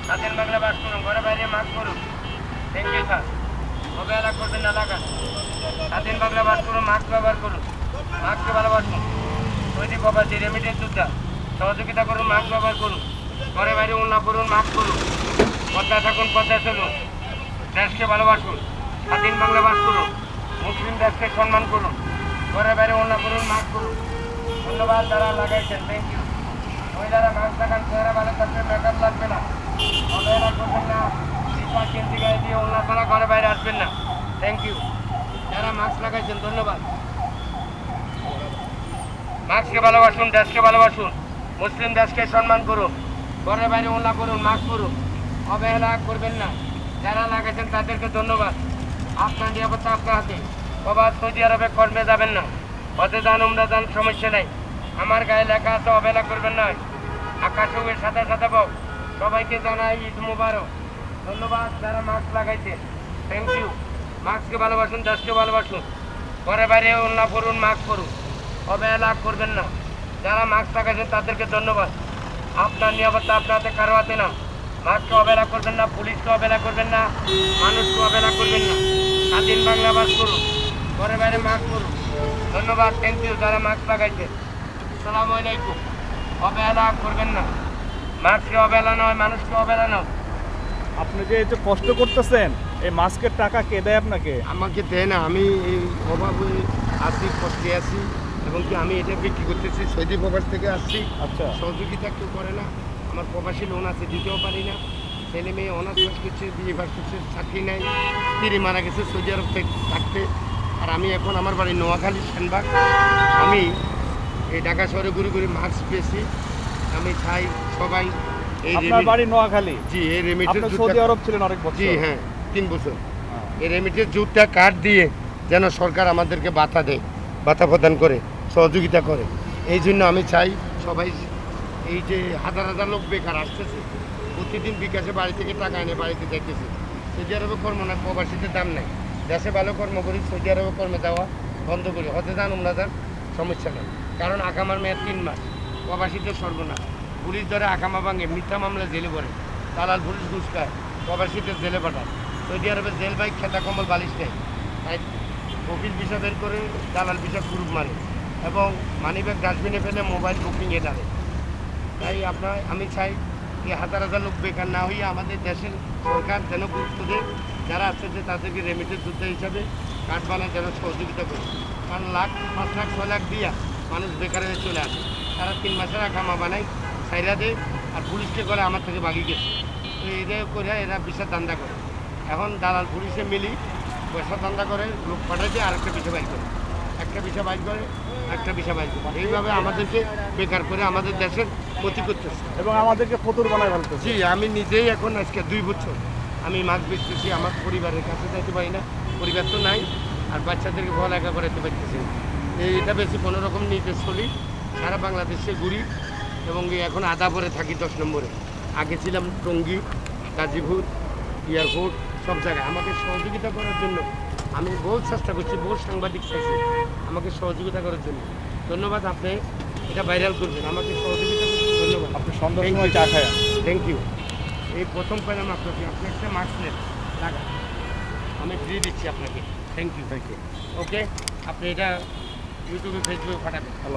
স্বাধীন বাংলা বাস করুন, ঘরে বাইরে মাস্ক করুন। Thank you sir. অবহেলা করবেন না এলাকা। স্বাধীন বাংলা বাস করুন, মাস্ক ব্যবহার করুন, মাস্ককে ভালোবাসুন। সৈনিক প্রবাসী রেমিটেন্স যোদ্ধা সহযোগিতা করুন, মাস্ক ব্যবহার করুন, ঘরে বাইরে উন্নয়ন করুন, মাস্ক করুন, পদ্মায় থাকুন, পদ্মায় চলুন, দেশকে ভালোবাসুন, স্বাধীন বাংলা বাস করুন, মুসলিম দেশকে সম্মান করুন, ঘরে বাইরে উন্নয়ন করুন, মাস্ক করুন। ধন্যবাদ যারা লাগাইছেন, থ্যাংক ইউ। মহিলারা মাস্ক লাগান, চেহারা ভালো থাকবে, মেকআপ লাগবে না, অবহেলা করবেন না, টিকা কেন্দ্রি গায়ে দিয়ে অন্য ছাড়া ঘরে বাইরে আসবেন না। থ্যাংক ইউ যারা মাস্ক লাগাইছেন, ধন্যবাদ। মাস্ককে ভালোবাসুন, দেশকে ভালোবাসুন, মুসলিম দেশকে সম্মান করুন, ঘরে বাইরে অন্য করুন, মাস্ক করুন, অবহেলা করবেন না। যারা লাগাইছেন তাদেরকে ধন্যবাদ। আপনার নিরাপত্তা আপনার হাতে। বাবা সৌদি আরবে কর্মে যাবেন না, হতে যান, উমরা যান, সমস্যা নাই। আমার গায়ে লেখা আছে, অবহেলা করবেন না। আকাশে উড়ে সাথে সাথে পাও। সবাইকে জানাই ঈদ মুবারক। ধন্যবাদ যারা মাস্ক লাগাইছে, থ্যাংক ইউ। মাস্ককে ভালোবাসুন, দেশকে ভালোবাসুন, ঘরে বাইরে অন্য করুন, মাস্ক করুন, অবহেলা করবেন না। যারা মাস্ক লাগাইছেন তাদেরকে ধন্যবাদ। আপনার নিরাপত্তা আপনার হাতে, কারো হাতে না। মাস্ককে অবহেলা করবেন না, পুলিশকে অবহেলা করবেন না, মানুষকে অবহেলা করবেন না। স্বাধীন বাংলা বাস করুন, ঘরে বাইরে মাস্ক করুন। ধন্যবাদ, থ্যাংক ইউ যারা মাস্ক লাগাইছে। আসসালামু আলাইকুম। অবহেলা করবেন না। মাস্ককে অবহেলা নয়, মানুষকে অবহেলা নয়। আপনি যে এই যে কষ্ট করতেছেন, এই মাস্কের টাকা কে দেয় আপনাকে? আমাকে দেয় না, আমি এই অভাবে আছি, কষ্টে আছি, এবং কি আমি এটা বিক্রি করতেছি। সৌদি প্রবাস থেকে আসছি। আচ্ছা। সহযোগিতা কেউ করে না। আমার প্রবাসী লোন আছে, দিতেও পারি না। ছেলে মেয়ে অনার্স পাস করছে, বিয়ে পাস করছে, চাকরি নাই, স্ত্রী মারা গেছে সৌদি আরব থেকে থাকতে। আর আমি এখন আমার বাড়ি নোয়াখালী, সেনবাগ। আমি এই ঢাকা শহরে ঘুরে ঘুরে মাস্ক পেয়েছি। আমি চাই সবাই এই আপনার বাড়ি নোয়াখালী? জি, এই আপনি রেমিটেন্স সৌদি আরব ছিলেন অনেক বছর? জি হ্যাঁ, 3 বছর। এই রেমিটেন্স জুটটা কার্ড দিয়ে যেন সরকার আমাদেরকে ভাতা দেয়, ভাতা প্রদান করে, সহযোগিতা করে। এই জন্য আমি চাই সবাই, এই যে হাজার হাজার লোক বেকার আসতেছে, প্রতিদিন বিকাশে বাড়ি থেকে টাকা এনে বাড়িতে যাইতেছে। সৌদি আরবে কর্ম না, প্রবাসীদের দাম নাই। দেশে ভালো কর্ম করি, সৌদি আরবে কর্মে যাওয়া বন্ধ করি, হতে যান উমরা যান, সমস্যা নেই। কারণ আকামার মেয়াদ 3 মাস। প্রবাসীদের সর্বনাশ। পুলিশ ধরে আকামা ভাঙে, মিথ্যা মামলা জেলে পড়ে, দালাল পুলিশ ঘুষ খায়, প্রবাসীদের জেলে পাঠায়। সৌদি আরবে জেল বাইক, খেতা কম্বল, বালিশ নেই। তাই অফিস ভিসা বের করে দালাল ভিসা গ্রুপ মারে, এবং মানিব্যাগ ডাস্টবিনে ফেলে মোবাইল বুকিংয়ে ডালে। তাই আমি চাই যে হাজার হাজার লোক বেকার না হইয়া আমাদের দেশের সরকার যেন গুরুত্ব দেয়, যারা আসছে তাদেরকে রেমিটেন্স যোদ্ধা হিসাবে কার্ড বানায় যেন সহযোগিতা করে। কারণ 5 লাখ 6 লাখ দিয়া মানুষ বেকার হয়ে চলে আসে। তারা 3 মাসের আকামা বানায়, সাইরা দেয়, আর পুলিশকে করে আমার থেকে বাগি গেছে। তো এদের করে এরা বিশাল দান্দা করে। এখন দালাল পুলিশে মিলি পয়সা দান্দা করে, লোক পাঠাইছে, আর একটা বিষয় বাইর করে, একটা বিষয় বাইর করে, একটা বিষয় বাইর করে। এইভাবে আমাদেরকে বেকার করে আমাদের দেশের ক্ষতি করতেছে এবং আমাদেরকে ফতুর বানায় ফেলতেছে। জি, আমি নিজেই এখন আজকে 2 বছর আমি মাছ বেচতেছি। আমার পরিবারের কাছে যাইতে পারি না, পরিবার তো নাই, আর বাচ্চাদেরকে পড়ালেখা করাতে পারতেছি না। এটা বেশি কোনো রকম নিতে চলি, সারা বাংলাদেশে ঘুরি, এবং এখন আদাবরে থাকি 10 নম্বরে। আগে ছিলাম টঙ্গী, গাজীপুর, এয়ারপোর্ট, সব জায়গায়। আমাকে সহযোগিতা করার জন্য আমি বহুত চেষ্টা করছি, বহুত সাংবাদিক চাইছি আমাকে সহযোগিতা করার জন্য। ধন্যবাদ, আপনি এটা ভাইরাল করবেন, আমাকে সহযোগিতা করছেন, ধন্যবাদ। আপনি সন্ধ্যার সময় চা খায়? Thank you. এই প্রথম পেলাম আপনাকে, আপনি একটা মাস্ক নেন, টাকা আমি ফ্রি দিচ্ছি আপনাকে। Thank you. Thank you. Okay, আপনি এটা ইউটিউবে, ফেসবুকে পাঠাবেন। আল্লাহ